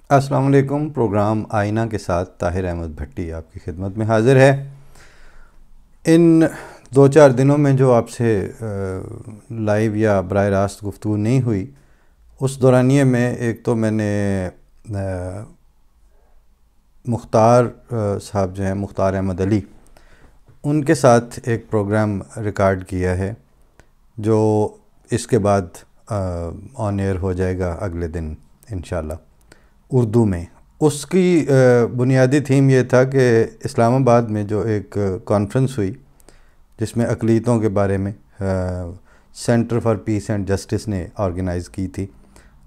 अस्सलाम वालेकुम। प्रोग्राम आईना के साथ ताहिर अहमद भट्टी आपकी खिदमत में हाज़िर है। इन 2-4 दिनों में जो आपसे लाइव या बराह रास्त गुफ्तगू नहीं हुई, उस दौरानिए में एक तो मैंने मुख्तार साहब जो हैं, मुख्तार अहमद अली, उनके साथ एक प्रोग्राम रिकॉर्ड किया है जो इसके बाद ऑन एयर हो जाएगा अगले दिन इंशाल्लाह उर्दू में। उसकी बुनियादी थीम ये था कि इस्लामाबाद में जो एक कॉन्फ्रेंस हुई जिसमें अक़लीतों के बारे में centre for piece and justice ने ऑर्गेनाइज़ की थी,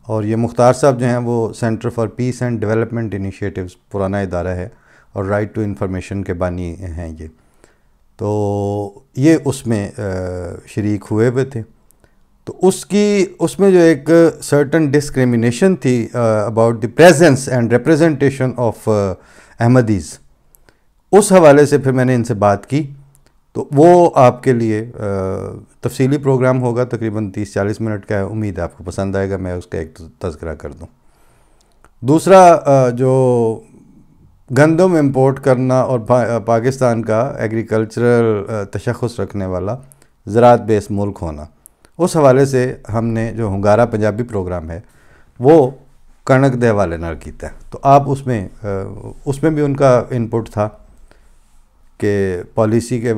और ये मुख्तार साहब जो हैं वो centre for piece and development initiatives पुराना इदारा है और राइट टू इन्फॉर्मेशन के बानी हैं ये। तो ये उसमें शरीक हुए थे। तो उसमें जो एक सर्टन डिस्क्रिमिनेशन थी about the presence and representation of Ahmadis, उस हवाले से फिर मैंने इनसे बात की। तो वो आपके लिए तफसीली प्रोग्राम होगा, तकरीबन 30-40 मिनट का है। उम्मीद है आपको पसंद आएगा। मैं उसका एक तज़किरा कर दूँ। दूसरा, जो गंदम इंपोर्ट करना और पाकिस्तान का एग्रीकल्चरल तशख़्ख़ुस रखने वाला ज़राअत बेस मुल्क होना, उस हवाले से हमने जो हुंगारा पंजाबी प्रोग्राम है वो कणक दे हवाले नाल कीता है। तो आप उसमें भी उनका इनपुट था कि पॉलिसी के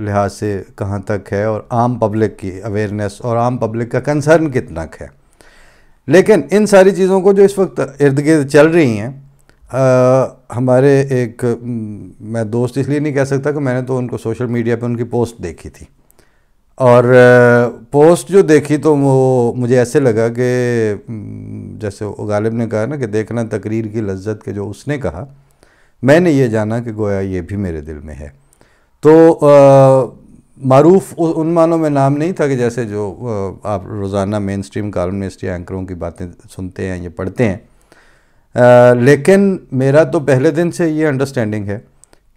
लिहाज से कहाँ तक है और आम पब्लिक की अवेयरनेस और आम पब्लिक का कंसर्न कितना है। लेकिन इन सारी चीज़ों को जो इस वक्त इर्द गिर्द चल रही हैं, हमारे एक मैं दोस्त इसलिए नहीं कह सकता कि मैंने तो उनको सोशल मीडिया पे उनकी पोस्ट देखी थी, और पोस्ट जो देखी तो वो मुझे ऐसे लगा कि जैसे गालिब ने कहा ना कि देखना तकरीर की लज्जत के, जो उसने कहा मैंने ये जाना कि गोया ये भी मेरे दिल में है। तो मारूफ उन मानों में नाम नहीं था कि जैसे जो आप रोज़ाना मेन स्ट्रीम कॉलमनिस्ट या एंकरों की बातें सुनते हैं या पढ़ते हैं। लेकिन मेरा तो पहले दिन से ये अंडरस्टैंडिंग है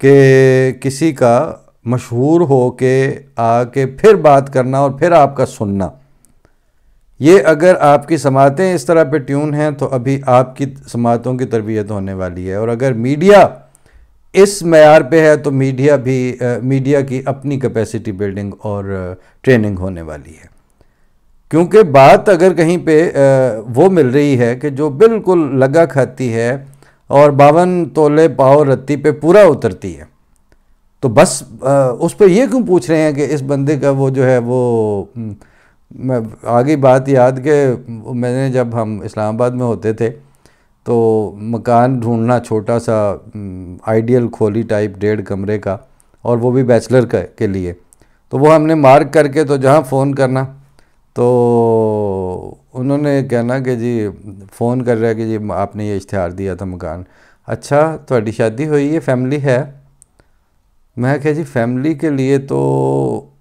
कि किसी का मशहूर हो के आके फिर बात करना और फिर आपका सुनना, ये अगर आपकी समातें इस तरह पे ट्यून हैं तो अभी आपकी समातों की तरबियत होने वाली है। और अगर मीडिया इस मयार पे है तो मीडिया की अपनी कैपेसिटी बिल्डिंग और ट्रेनिंग होने वाली है। क्योंकि बात अगर कहीं पे वो मिल रही है कि जो बिल्कुल लगा खाती है और 52 तोले पाव रत्ती पे पूरा उतरती है, तो बस उस पर ये क्यों पूछ रहे हैं कि इस बंदे का वो जो है वो मैं आगे बात याद के मैंने जब हम इस्लामाबाद में होते थे तो मकान ढूंढना छोटा सा आइडियल खोली टाइप 1.5 कमरे का, और वो भी बैचलर के लिए, तो वो हमने मार्क करके तो जहाँ फ़ोन करना तो उन्होंने कहना कि जी फ़ोन कर रहा है कि जी आपने ये इश्तिहार दिया था मकान, अच्छा तुम्हारी शादी हुई है, फैमिली है? मैं कहा जी फैमिली के लिए तो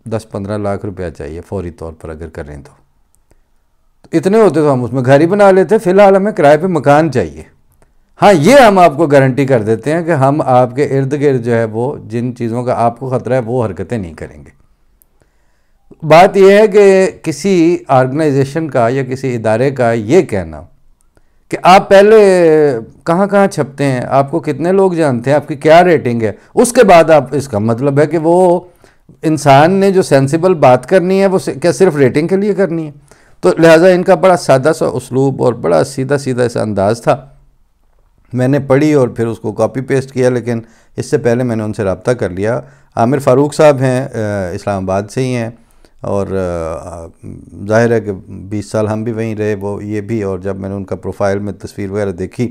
10-15 लाख रुपया चाहिए फौरी तौर पर अगर करें तो इतने होते तो हम उसमें घर ही बना लेते। फ़िलहाल हमें किराए पे मकान चाहिए। हाँ, ये हम आपको गारंटी कर देते हैं कि हम आपके इर्द गिर्द जो है वो जिन चीज़ों का आपको ख़तरा है वो हरकतें नहीं करेंगे। बात यह है कि किसी ऑर्गेनाइजेशन का या किसी इदारे का ये कहना कि आप पहले कहाँ कहाँ छपते हैं, आपको कितने लोग जानते हैं, आपकी क्या रेटिंग है, उसके बाद आप, इसका मतलब है कि वो इंसान ने जो सेंसिबल बात करनी है वो क्या सिर्फ रेटिंग के लिए करनी है? तो लिहाजा इनका बड़ा सादा सा उसलूब और बड़ा सीधा सीधा ऐसा अंदाज़ था। मैंने पढ़ी और फिर उसको कॉपी पेस्ट किया, लेकिन इससे पहले मैंने उनसे रब्ता कर लिया। आमिर फ़ारूक साहब हैं, इस्लामाबाद से ही हैं, और ज़ाहिर है कि 20 साल हम भी वहीं रहे, वो ये भी। और जब मैंने उनका प्रोफाइल में तस्वीर वगैरह देखी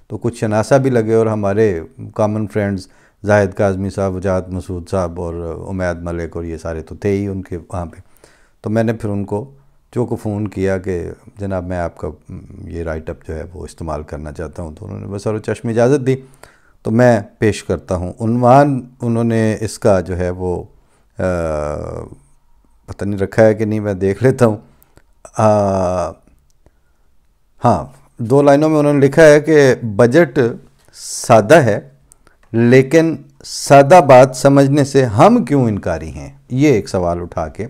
तो कुछ शनासा भी लगे, और हमारे कॉमन फ्रेंड्स जाहिद काज़मी साहब, वजाहत मसूद साहब और उमैद मलिक और ये सारे तो थे ही उनके वहाँ पे। तो मैंने फिर उनको को फ़ोन किया कि जनाब मैं आपका ये राइटअप जो है वो इस्तेमाल करना चाहता हूँ। तो उन्होंने बस और चश्म इजाज़त दी। तो मैं पेश करता हूँ। उन्वान उन्होंने इसका जो है वो पता नहीं रखा है कि नहीं, मैं देख लेता हूँ। हाँ, 2 लाइनों में उन्होंने लिखा है कि बजट सादा है लेकिन सादा बात समझने से हम क्यों इनकारी हैं, ये एक सवाल उठा के।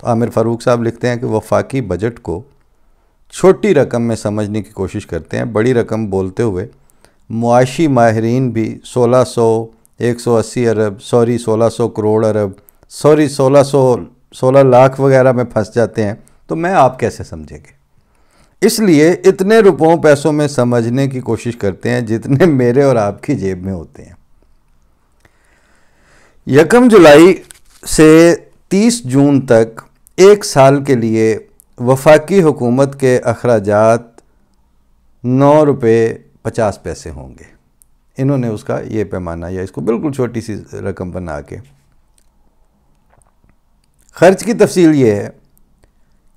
तो आमिर फ़ारूक साहब लिखते हैं कि वफाकी बजट को छोटी रकम में समझने की कोशिश करते हैं। बड़ी रकम बोलते हुए मुआशी माहिरीन भी 1600, 180 अरब, 1600 करोड़ अरब, 16 लाख वगैरह में फंस जाते हैं। तो मैं आप कैसे समझेंगे? इसलिए इतने रुपयों पैसों में समझने की कोशिश करते हैं जितने मेरे और आपकी जेब में होते हैं। 1 जुलाई से 30 जून तक 1 साल के लिए वफाकी हुकूमत के अखराजात 9 रुपये 50 पैसे होंगे। इन्होंने उसका ये पैमाना या इसको बिल्कुल छोटी सी रकम बना के, खर्च की तफसील ये है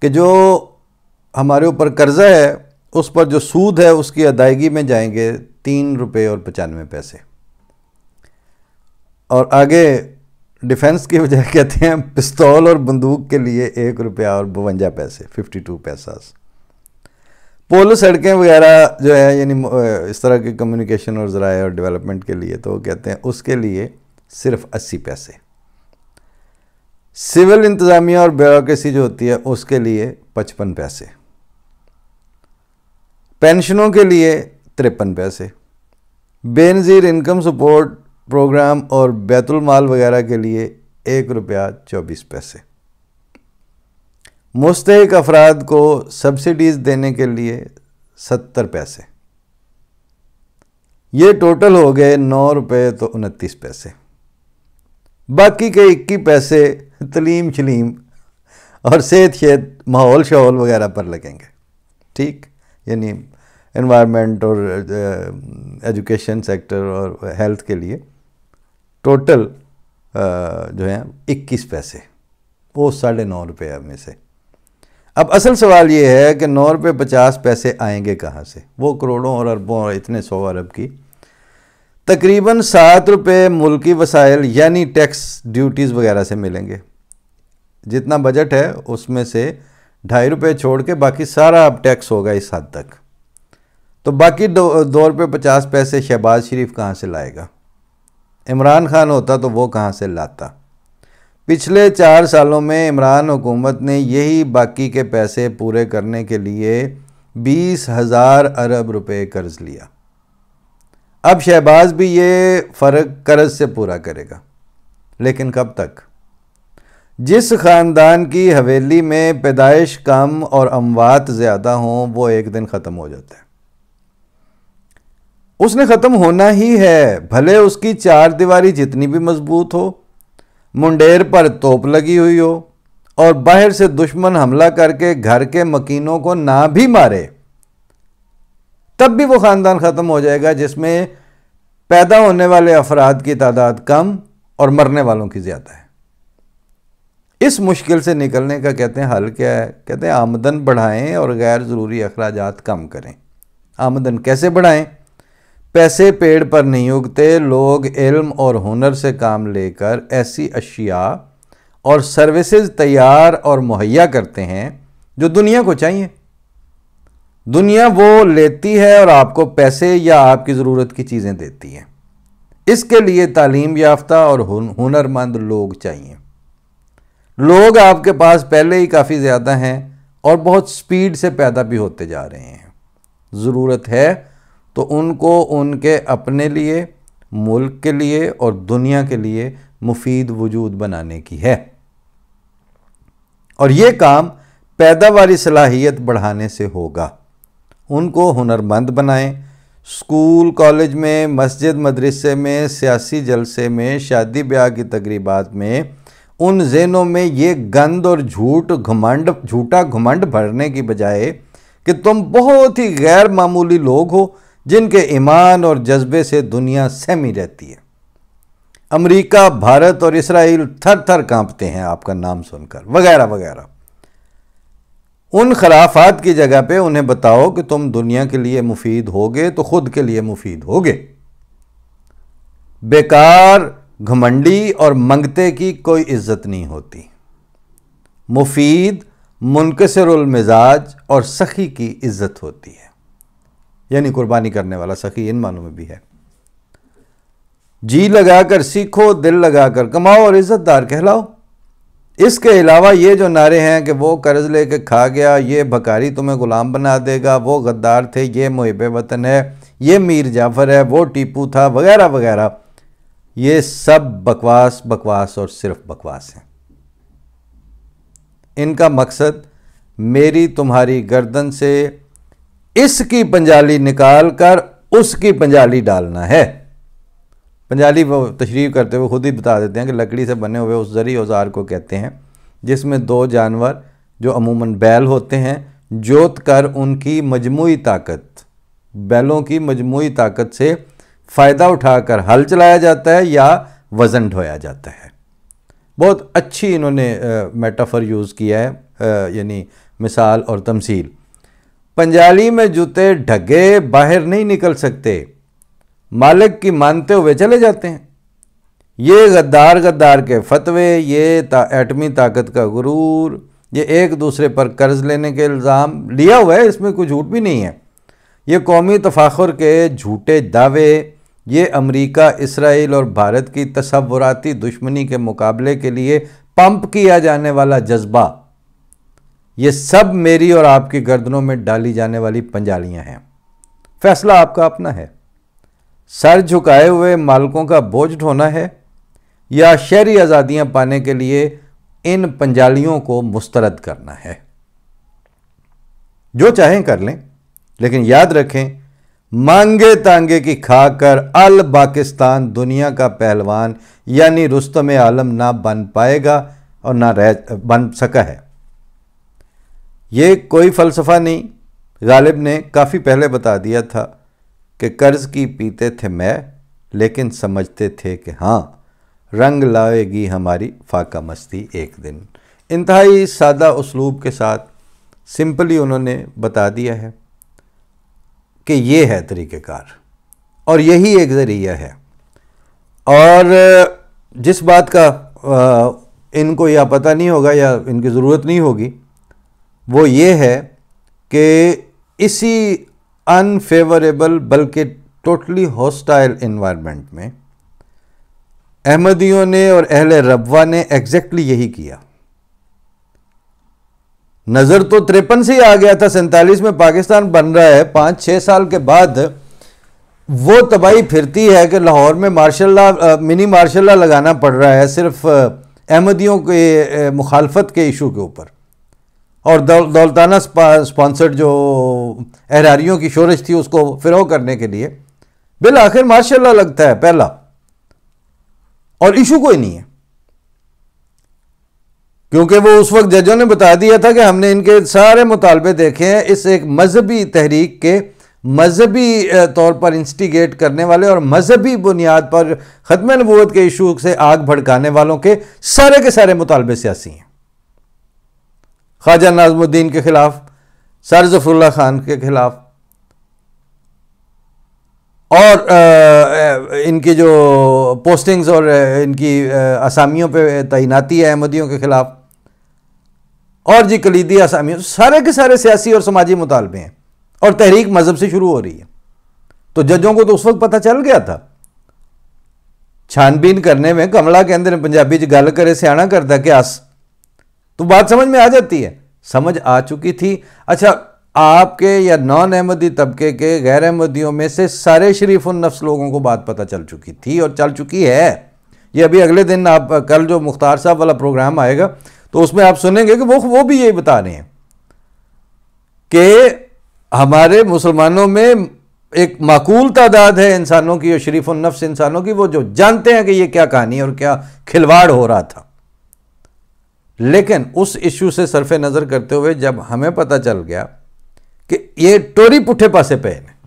कि जो हमारे ऊपर कर्ज़ा है उस पर जो सूद है उसकी अदायगी में जाएंगे 3 रुपये और 95 पैसे। और आगे डिफेंस की वजह कहते हैं पिस्तौल और बंदूक के लिए 1 रुपया और 52 पैसे, 52 पैसा। पोलो सड़कें वगैरह जो है यानी इस तरह के कम्युनिकेशन और ज़राए और डेवलपमेंट के लिए तो कहते हैं उसके लिए सिर्फ 80 पैसे। सिविल इंतज़ामिया और ब्यूरोक्रेसी जो होती है उसके लिए 55 पैसे। पेंशनों के लिए 53 पैसे। बेनज़ीर इनकम सपोर्ट प्रोग्राम और बैतुल माल वगैरह के लिए 1 रुपया 24 पैसे। मुस्तहिक अफराद को सब्सिडीज़ देने के लिए 70 पैसे। ये टोटल हो गए 9 रुपये तो 29 पैसे। बाकी के 21 पैसे तलीम शलीम और सेहत माहौल शहौल वगैरह पर लगेंगे। ठीक, यानी एनवायरनमेंट और एजुकेशन सेक्टर और हेल्थ के लिए टोटल जो है 21 पैसे, वो 9.5 रुपये में से। अब असल सवाल ये है कि 9 रुपये 50 पैसे आएंगे कहाँ से? वो करोड़ों और अरबों और इतने 100 अरब की तकरीबन 7 रुपये मुल्की वसाइल यानी टैक्स ड्यूटीज़ वगैरह से मिलेंगे। जितना बजट है उसमें से 2.5 रुपये छोड़ के बाकी सारा अब टैक्स होगा इस हद तक। तो बाकी 2 रुपये 50 पैसे शहबाज शरीफ कहाँ से लाएगा? इमरान खान होता तो वो कहाँ से लाता? पिछले 4 सालों में इमरान हुकूमत ने यही बाकी के पैसे पूरे करने के लिए 20,000 अरब रुपए कर्ज लिया। अब शहबाज भी ये फ़र्क कर्ज से पूरा करेगा, लेकिन कब तक? जिस ख़ानदान की हवेली में पैदाइश कम और अमवात ज़्यादा हों वो एक दिन ख़त्म हो जाता है। उसने ख़त्म होना ही है, भले उसकी 4 दीवारी जितनी भी मजबूत हो, मुंडेर पर तोप लगी हुई हो और बाहर से दुश्मन हमला करके घर के मकीनों को ना भी मारे, तब भी वो ख़ानदान ख़त्म हो जाएगा जिसमें पैदा होने वाले अफराद की तादाद कम और मरने वालों की ज़्यादा है। इस मुश्किल से निकलने का कहते हैं हल क्या है? कहते हैं आमदन बढ़ाएं और गैर ज़रूरी अखराजात कम करें। आमदन कैसे बढ़ाएं? पैसे पेड़ पर नहीं उगते। लोग इल्म और हुनर से काम लेकर ऐसी अशिया और सर्विसेज तैयार और मुहैया करते हैं जो दुनिया को चाहिए। दुनिया वो लेती है और आपको पैसे या आपकी ज़रूरत की चीज़ें देती है। इसके लिए तालीम याफ्ता और हुनरमंद लोग चाहिए। लोग आपके पास पहले ही काफ़ी ज़्यादा हैं और बहुत स्पीड से पैदा भी होते जा रहे हैं। ज़रूरत है तो उनको उनके अपने लिए, मुल्क के लिए और दुनिया के लिए मुफीद वजूद बनाने की है। और ये काम पैदावारी सलाहियत बढ़ाने से होगा। उनको हुनरमंद बनाएं। स्कूल कॉलेज में, मस्जिद मदरसे में, सियासी जलसे में, शादी ब्याह की तकरीबात में उन ज़हनों में ये गंद और झूठा घमंड भरने की बजाय कि तुम बहुत ही गैर मामूली लोग हो जिनके ईमान और जज्बे से दुनिया सहमी रहती है। अमेरिका, भारत और इसराइल थर थर कांपते हैं आपका नाम सुनकर, वगैरह वगैरह। उन खराफात की जगह पे उन्हें बताओ कि तुम दुनिया के लिए मुफीद होगे तो खुद के लिए मुफीद होगे। बेकार, घमंडी और मंगते की कोई इज्जत नहीं होती। मुफीद, मुनकसिरुल मिजाज और सखी की इज्जत होती है, यानी कुर्बानी करने वाला सखी इन मानों में भी है। जी लगाकर सीखो, दिल लगाकर कमाओ और इज्जतदार कहलाओ। इसके अलावा ये जो नारे हैं कि वो कर्ज लेके खा गया, ये भकारी तुम्हें गुलाम बना देगा, वो गद्दार थे, ये मुहिब वतन है, ये मीर जाफ़र है, वो टीपू था, वगैरह वगैरह, ये सब बकवास बकवास और सिर्फ बकवास है। इनका मकसद मेरी तुम्हारी गर्दन से इसकी पंजाली निकाल कर उसकी पंजाली डालना है। पंजाली वो तशरीफ़ करते हुए खुद ही बता देते हैं कि लकड़ी से बने हुए उस ज़री औज़ार को कहते हैं जिसमें दो जानवर जो अमूमन बैल होते हैं जोत कर उनकी मजमूई ताकत, बैलों की मजमूई ताकत से फ़ायदा उठाकर हल चलाया जाता है या वज़न ढोया जाता है। बहुत अच्छी इन्होंने मेटाफर यूज़ किया है, यानी मिसाल और तमसील। पंजाली में जूते ढगे बाहर नहीं निकल सकते, मालिक की मानते हुए चले जाते हैं। ये गद्दार गद्दार के फतवे, ये एटमी ताकत का गुरूर, ये एक दूसरे पर कर्ज लेने के इल्ज़ाम लिया हुआ है, इसमें कोई झूठ भी नहीं है। ये कौमी तफाखुर के झूठे दावे, ये अमेरिका, इसराइल और भारत की तसव्वुराती दुश्मनी के मुकाबले के लिए पंप किया जाने वाला जज्बा, ये सब मेरी और आपकी गर्दनों में डाली जाने वाली पंजालियां हैं। फैसला आपका अपना है। सर झुकाए हुए मालिकों का बोझ ढोना है या शहरी आज़ादियां पाने के लिए इन पंजालियों को मुस्तरद करना है। जो चाहें कर लें, लेकिन याद रखें, मांगे तांगे की खाकर अल पाकिस्तान दुनिया का पहलवान यानी रुस्तम आलम ना बन पाएगा और ना बन सका है। ये कोई फ़लसफ़ा नहीं, गालिब ने काफ़ी पहले बता दिया था कि कर्ज़ की पीते थे मैं, लेकिन समझते थे कि हाँ रंग लाएगी हमारी फाका मस्ती एक दिन। इंतहाई सादा उसलूब के साथ सिंपली उन्होंने बता दिया है कि ये है तरीक़ेकार और यही एक ज़रिया है। और जिस बात का इनको या पता नहीं होगा या इनकी ज़रूरत नहीं होगी, वो ये है कि इसी अनफेवरेबल बल्कि टोटली हॉस्टाइल इन्वायरमेंट में अहमदियों ने और अहले रब्वा ने एग्जैक्टली यही किया। नज़र तो 53 से ही आ गया था, 47 में पाकिस्तान बन रहा है, 5-6 साल के बाद वो तबाही फिरती है कि लाहौर में मिनी मार्शल लॉ लगाना पड़ रहा है सिर्फ अहमदियों के मुखालफत के इशू के ऊपर, और दौलताना स्पॉन्सर्ड जो एहरारियों की शोरश थी उसको फिरो करने के लिए बिल आखिर मार्शल लॉ लगता है पहला, और इशू कोई नहीं है, क्योंकि वो उस वक्त जजों ने बता दिया था कि हमने इनके सारे मुतालबे देखे हैं। इस एक मजहबी तहरीक के मजहबी तौर पर इंस्टिगेट करने वाले और मजहबी बुनियाद पर ख़त्म नबूवत के इशू से आग भड़काने वालों के सारे मुतालबे सियासी हैं। ख्वाजा नाज़मुद्दीन के खिलाफ, सर ज़फ़रुल्लाह खान के खिलाफ, और इनकी जो पोस्टिंग्स और इनकी असामियों पे तैनाती है अहमदियों के खिलाफ, और जी कलीदी असामियों, सारे के सारे सियासी और समाजी मुतालबे हैं और तहरीक मजहब से शुरू हो रही है। तो जजों को तो उस वक्त पता चल गया था। छानबीन करने में कमला के अंदर पंजाबी च गल करे सियाना करता क्यास, तो बात समझ में आ जाती है। समझ आ चुकी थी। अच्छा, आपके या नॉन अहमदी तबके के गैर अहमदियों में से सारे शरीफ उन नफ्स लोगों को बात पता चल चुकी थी और चल चुकी है। ये अभी अगले दिन आप कल जो मुख्तार साहब वाला प्रोग्राम आएगा तो उसमें आप सुनेंगे कि वो भी यही बता रहे हैं कि हमारे मुसलमानों में एक माकूल तादाद है इंसानों की और शरीफ उन नफ्स इंसानों की, वो जो जानते हैं कि ये क्या कहानी है और क्या खिलवाड़ हो रहा था। लेकिन उस इश्यू से सरफे नज़र करते हुए जब हमें पता चल गया कि ये टोरी पुठे पासे पे हैं,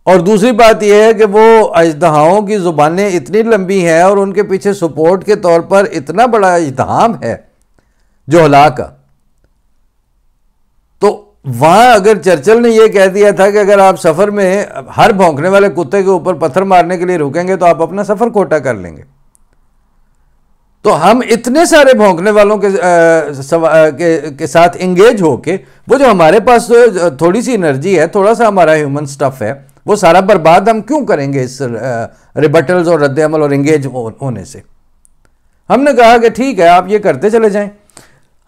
और दूसरी बात यह है कि वो अजदहाओं की ज़ुबानें इतनी लंबी हैं और उनके पीछे सपोर्ट के तौर पर इतना बड़ा इज्तिहाम है जो हला का, तो वहाँ अगर चर्चिल ने यह कह दिया था कि अगर आप सफ़र में हर भौंकने वाले कुत्ते के ऊपर पत्थर मारने के लिए रुकेंगे तो आप अपना सफ़र खोटा कर लेंगे, तो हम इतने सारे भौंकने वालों के साथ इंगेज होके वो जो हमारे पास थोड़ी सी एनर्जी है, थोड़ा सा हमारा ह्यूमन स्टफ है, वो सारा बर्बाद हम क्यों करेंगे इस रिबटल्स और रद्द अमल और इंगेज होने से। हमने कहा कि ठीक है आप ये करते चले जाएं।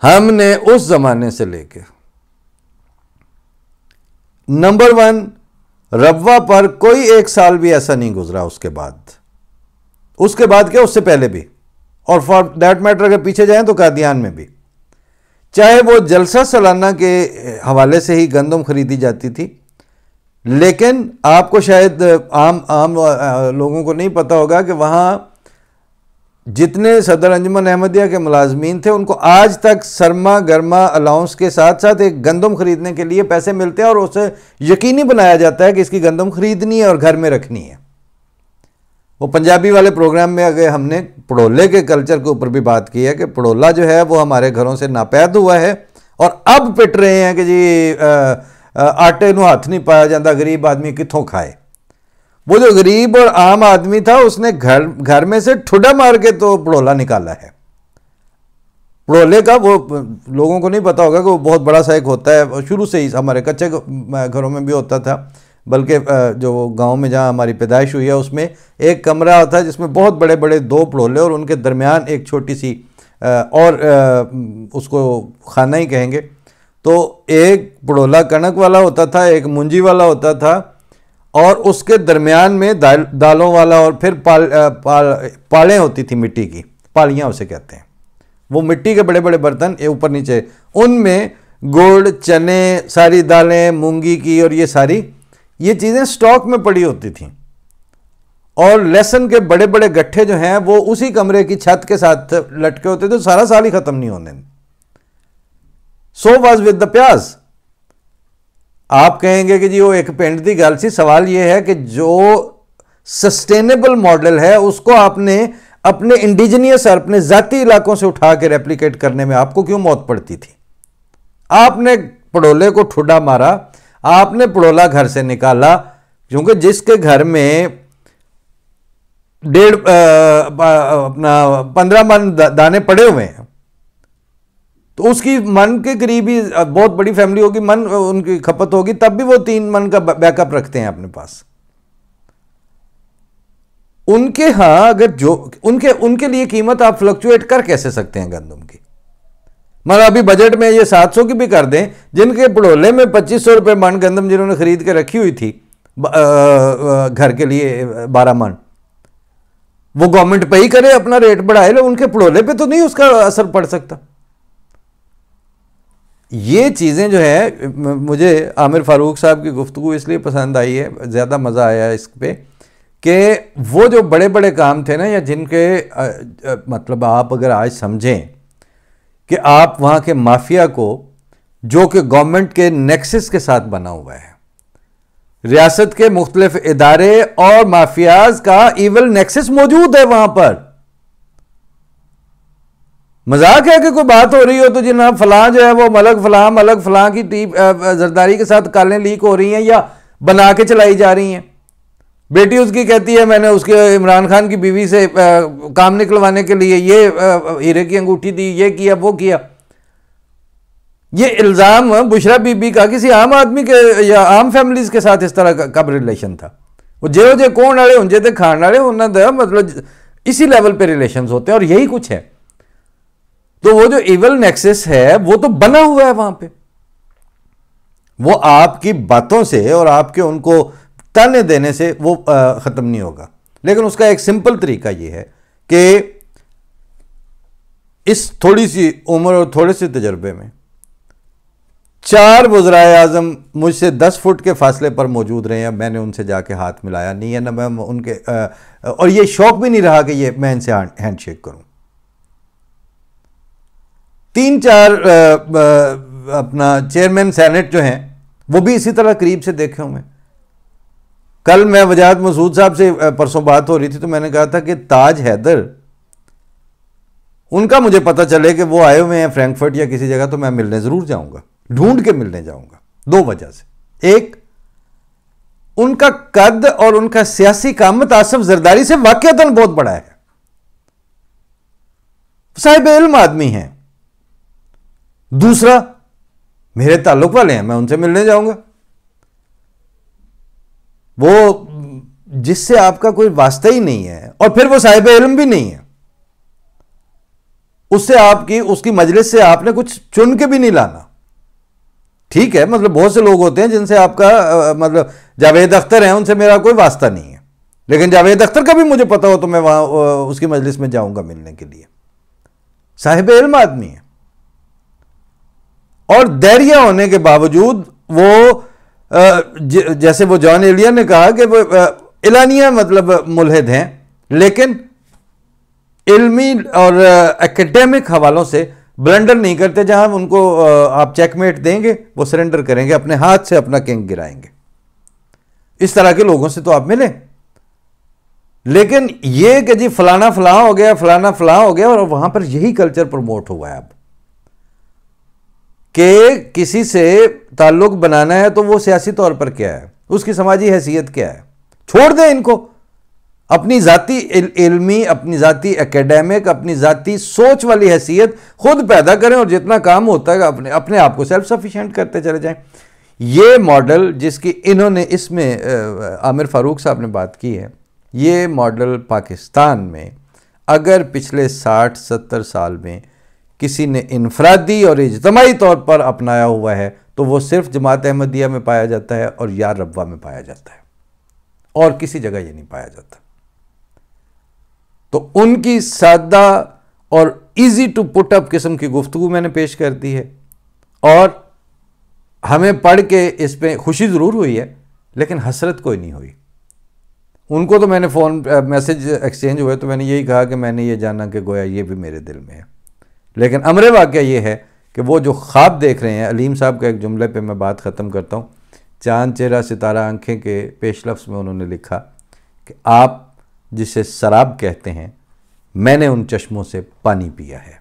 हमने उस जमाने से लेके नंबर 1 रबवा पर कोई एक साल भी ऐसा नहीं गुजरा उसके बाद क्या उससे पहले भी, और फॉर दैट मैटर अगर पीछे जाएं तो कादियान में भी, चाहे वो जलसा सालाना के हवाले से ही गंदम खरीदी जाती थी, लेकिन आपको शायद आम लोगों को नहीं पता होगा कि वहाँ जितने सदर अंजुमन अहमदिया के मुलाजमीन थे उनको आज तक सरमा गर्मा अलाउंस के साथ साथ एक गंदम खरीदने के लिए पैसे मिलते हैं, और उसे यकीनी बनाया जाता है कि इसकी गंदम खरीदनी है और घर में रखनी है। वो पंजाबी वाले प्रोग्राम में अगर हमने पड़ोले के कल्चर के ऊपर भी बात की है कि पड़ोला जो है वो हमारे घरों से नापैद हुआ है, और अब पिट रहे हैं कि जी आटे नूं हाथ नहीं पाया जाता, गरीब आदमी कित्थों खाए। वो जो गरीब और आम आदमी था उसने घर में से ठुडा मार के तो पड़ोला निकाला है। पड़ोले का वो लोगों को नहीं पता होगा कि वो बहुत बड़ा सा एक होता है, शुरू से ही हमारे कच्चे घरों में भी होता था, बल्कि जो गांव में जहाँ हमारी पैदाइश हुई है उसमें एक कमरा होता है जिसमें बहुत बड़े बड़े 2 पड़ोले और उनके दरमियान एक छोटी सी और उसको खाना ही कहेंगे। तो एक पड़ोला कणक वाला होता था, एक मुंजी वाला होता था, और उसके दरमियान में दालों वाला, और फिर पालें होती थी मिट्टी की, पालियाँ उसे कहते हैं। वो मिट्टी के बड़े बड़े बर्तन ऊपर नीचे, उनमें गुड़, चने, सारी दालें, मूंगी की और ये चीज़ें स्टॉक में पड़ी होती थी। और लहसुन के बड़े बड़े गट्ठे जो हैं वो उसी कमरे की छत के साथ लटके होते थे, सारा साल ही ख़त्म नहीं होने। सो वाज विद द प्याज। आप कहेंगे कि जी वो एक पिंड दी गल सी, सवाल ये है कि जो सस्टेनेबल मॉडल है उसको आपने अपने इंडिजिनियस और अपने जाती इलाकों से उठा के रेप्लिकेट करने में आपको क्यों मौत पड़ती थी? आपने पड़ोले को ठुड्डा मारा, आपने पड़ोला घर से निकाला, क्योंकि जिसके घर में 15 मन दाने पड़े हुए हैं तो उसकी मन के करीब ही बहुत बड़ी फैमिली होगी, मन उनकी खपत होगी, तब भी वो 3 मन का बैकअप रखते हैं अपने पास। उनके यहां अगर जो उनके लिए कीमत आप फ्लक्चुएट कर कैसे सकते हैं गंदम की? मतलब अभी बजट में ये 700 की भी कर दें, जिनके पड़ोले में 2500 रुपये मन गंदम जिन्होंने खरीद के रखी हुई थी घर के लिए 12 मन, वो गवर्नमेंट पे ही करे, अपना रेट बढ़ाए, उनके पड़ोले पे तो नहीं उसका असर पड़ सकता। ये चीज़ें जो है, मुझे आमिर फारूक साहब की गुफ्तगू इसलिए पसंद आई है, ज़्यादा मज़ा आया इस पे कि वो जो बड़े बड़े काम थे ना, या जिनके मतलब आप अगर आज समझें कि आप वहाँ के माफिया को, जो कि गवर्नमेंट के नेक्सस के साथ बना हुआ है, रियासत के मुख्तलिफ इदारे और माफियाज का इवल नेक्सस मौजूद है वहाँ पर। मजाक है कि कोई बात हो रही हो तो जनाब फलां जो है वो मलक फलां की जरदारी के साथ कालें लीक हो रही हैं या बना के चलाई जा रही हैं। बेटी उसकी कहती है मैंने उसके इमरान खान की बीवी से काम निकलवाने के लिए ये हीरे की अंगूठी दी, ये किया, वो किया। ये इल्ज़ाम बुशरा बीबी का किसी आम आदमी के या आम फैमिलीज के साथ इस तरह का रिलेशन था। वो जे कौन वाले होंगे तो खान वाले उन्होंने मतलब इसी लेवल पे रिलेशन होते हैं, और यही कुछ है। तो वो जो इवल नेक्सस है वो तो बना हुआ है वहां पे, वो आपकी बातों से और आपके उनको ताने देने से वो ख़त्म नहीं होगा। लेकिन उसका एक सिंपल तरीका ये है कि इस थोड़ी सी उम्र और थोड़े से तजर्बे में 4 वज़राए आज़म मुझसे 10 फुट के फासले पर मौजूद रहे हैं, मैंने उनसे जाके हाथ मिलाया नहीं है, ना मैं उनके और ये शौक भी नहीं रहा कि ये मैं इनसे हैंड शेक करूं। 3-4 अपना चेयरमैन सेनेट जो हैं वो भी इसी तरह करीब से देखे हुए। कल मैं वजाहत मसूद साहब से परसों बात हो रही थी तो मैंने कहा था कि ताज हैदर, उनका मुझे पता चले कि वो आए हुए हैं फ्रैंकफर्ट या किसी जगह तो मैं मिलने ज़रूर जाऊंगा, ढूंढ के मिलने जाऊंगा। 2 वजह से, एक उनका कद और उनका सियासी कामत आसिफ जरदारी से वाकईतन बहुत बड़ा है, साहिब इल्म आदमी हैं। दूसरा मेरे ताल्लुक वाले हैं, मैं उनसे मिलने जाऊंगा। वो जिससे आपका कोई वास्ता ही नहीं है और फिर वो साहिब इल्म भी नहीं है, उससे आपकी उसकी मजलिस से आपने कुछ चुन के भी नहीं लाना। ठीक है, मतलब बहुत से लोग होते हैं जिनसे आपका मतलब जावेद अख्तर हैं, उनसे मेरा कोई वास्ता नहीं है, लेकिन जावेद अख्तर का भी मुझे पता हो तो मैं वहां उसकी मजलिस में जाऊंगा मिलने के लिए। साहिब इल्म आदमी है और धैर्य होने के बावजूद वो जैसे वो जॉन एलिया ने कहा कि वो इलानिया मतलब मुल्हिद हैं, लेकिन इल्मी और एकेडमिक हवालों से ब्लंडर नहीं करते। जहां उनको आप चेकमेट देंगे वो सरेंडर करेंगे, अपने हाथ से अपना किंग गिराएंगे। इस तरह के लोगों से तो आप मिलें, लेकिन ये कि जी फलाना फलां हो गया, फलाना फलां हो गया, और वहां पर यही कल्चर प्रमोट हुआ है अब कि किसी से ताल्लुक बनाना है तो वो सियासी तौर पर क्या है, उसकी समाजी हैसियत क्या है, छोड़ दें इनको। अपनी ज़ाती इल्मी, अपनी ज़ाती एकेडमिक, अपनी ज़ाती सोच वाली हैसियत खुद पैदा करें और जितना काम होता है अपने अपने आप को सेल्फ सफिशिएंट करते चले जाएं। ये मॉडल जिसकी इन्होंने इसमें आमिर फारूक साहब ने बात की है, ये मॉडल पाकिस्तान में अगर पिछले 60-70 साल में किसी ने इनफरादी और इज्तमाही तौर पर अपनाया हुआ है तो वो सिर्फ जमात अहमदिया में पाया जाता है और यार रब्वा में पाया जाता है, और किसी जगह ये नहीं पाया जाता। तो उनकी सादा और इजी टू पुट अप किस्म की गुफ्तगू मैंने पेश कर दी है, और हमें पढ़ के इस पर खुशी ज़रूर हुई है लेकिन हसरत कोई नहीं हुई। उनको तो मैंने फ़ोन मैसेज एक्सचेंज हुए तो मैंने यही कहा कि मैंने ये जाना कि गोया ये भी मेरे दिल में है, लेकिन अमरे वाक़या ये है कि वो जो ख्वाब देख रहे हैं, अलीम साहब का एक जुमले पे मैं बात ख़त्म करता हूँ। चांद चेहरा सितारा आंखें के पेश लफ्ज़ में उन्होंने लिखा कि आप जिसे शराब कहते हैं, मैंने उन चश्मों से पानी पिया है।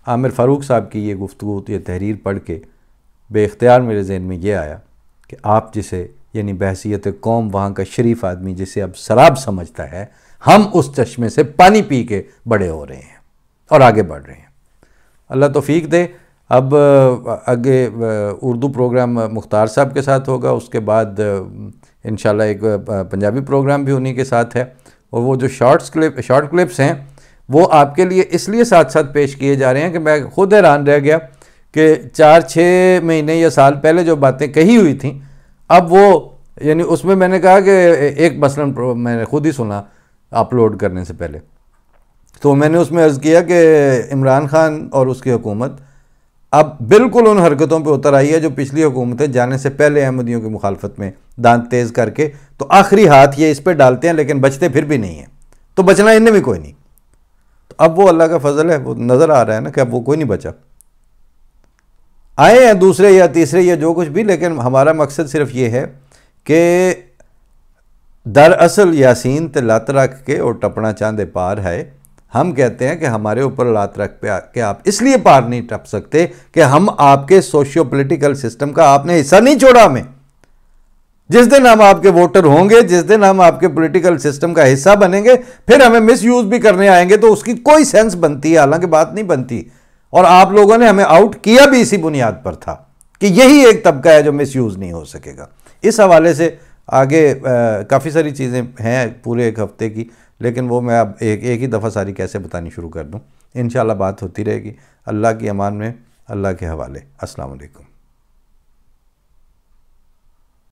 आमिर फ़ारूक साहब की ये गुफ्तगू, ये तहरीर पढ़ के बेख्तियार मेरे जहन में ये आया कि आप जिसे यानी बहसीयत कौम वहाँ का शरीफ आदमी जिसे अब शराब समझता है, हम उस चश्मे से पानी पी के बड़े हो रहे हैं और आगे बढ़ रहे हैं। अल्लाह तौफीक दे। अब आगे उर्दू प्रोग्राम मुख्तार साहब के साथ होगा, उसके बाद इंशाल्लाह एक पंजाबी प्रोग्राम भी उन्हीं के साथ है, और वो जो शॉर्ट क्लिप्स हैं वो आपके लिए इसलिए साथ साथ पेश किए जा रहे हैं कि मैं खुद हैरान रह गया कि 4-6 महीने या साल पहले जो बातें कही हुई थी, अब वो यानी उसमें मैंने कहा कि एक मसलन मैंने खुद ही सुना अपलोड करने से पहले, तो मैंने उसमें अर्ज़ किया कि इमरान खान और उसकी हुकूमत अब बिल्कुल उन हरकतों पे उतर आई है जो पिछली हुकूमतें जाने से पहले अहमदियों की मुखालफत में दांत तेज़ करके तो आखिरी हाथ ये इस पर डालते हैं, लेकिन बचते फिर भी नहीं हैं, तो बचना इनमें भी कोई नहीं। तो अब वो अल्लाह का फजल है, वो नज़र आ रहा है ना कि अब वो कोई नहीं बचा। आए हैं दूसरे या तीसरे या जो कुछ भी, लेकिन हमारा मकसद सिर्फ ये है कि दरअसल यासीन ते लत रख के और टपना चांदे पार है। हम कहते हैं कि हमारे ऊपर लात रख के आप इसलिए पार नहीं टप सकते कि हम आपके सोशियो पॉलिटिकल सिस्टम का आपने हिस्सा नहीं छोड़ा हमें। जिस दिन हम आपके वोटर होंगे, जिस दिन हम आपके पॉलिटिकल सिस्टम का हिस्सा बनेंगे, फिर हमें मिस यूज भी करने आएंगे तो उसकी कोई सेंस बनती है, हालांकि बात नहीं बनती। और आप लोगों ने हमें आउट किया भी इसी बुनियाद पर था कि यही एक तबका है जो मिस यूज नहीं हो सकेगा। इस हवाले से आगे काफ़ी सारी चीज़ें हैं पूरे एक हफ्ते की, लेकिन वो मैं अब एक ही दफ़ा सारी कैसे बतानी शुरू कर दूं। इंशाल्लाह बात होती रहेगी। अल्लाह की अमान में, अल्लाह के हवाले। अस्सलाम वालेकुम।